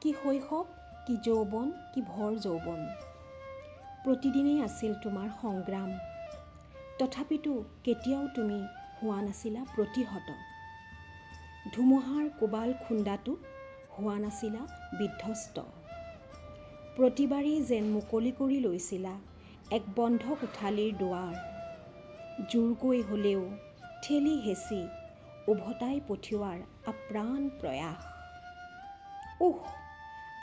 কি শৈশৱ, কি যৌৱন, কি ভৰ যৌৱন। প্ৰতিদিনেই আছিল তোমাৰ সংগ্ৰাম, তথাপিতো কেতিয়াও তুমি হোৱা নাছিলা প্ৰতিহত। ধুমুহাৰ কোবাল খুন্দাটো হোৱা নাছিলা বিধ্বস্ত। প্ৰতিবাৰেই যেন মুকলি কৰি লৈছিলা এক বন্ধ কোঠালীৰ দুৱাৰ, জোৰকৈ হ'লেও ঠেলি হেঁচি উভতাই পঠিওৱাৰ আপ্ৰাণ প্ৰয়াস।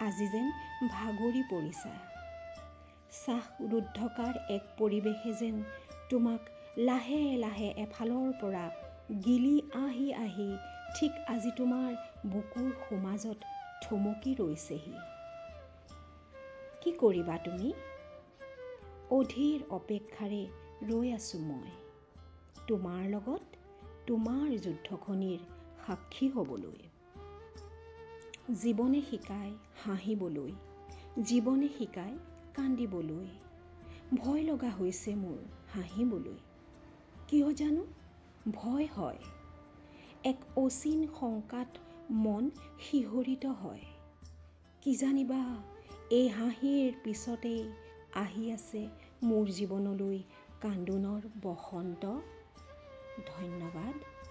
আজি যেন ভাগৰি পৰিছা। শ্বাসৰুদ্ধকাৰ এক পৰিৱেশে যেন তোমাক লাহে লাহে এফালৰ পৰা গিলি আহি আহি ঠিক আজি তোমাৰ বুকুৰ সোমাজত থমকি ৰৈছেহি। কি কৰিবা তুমি? অধীৰ অপেক্ষাৰে ৰৈ আছোঁ মই, তোমাৰ লগত তোমাৰ যুদ্ধখনিৰ সাক্ষী হ'বলৈ। জীৱনে শিকায় হাঁহিবলৈ, জীৱনে শিকায় কান্দিবলৈ। ভয় লগা হৈছে মোৰ হাঁহিবলৈ, কিয় জানো ভয় হয়। এক অচিন শংকাত মন শিহৰিত হয়। কি জানিবা এই হাঁহিৰ পিছতেই আহি আছে মোৰ জীৱনলৈ কান্দোনৰ বসন্ত। ধন্যবাদ।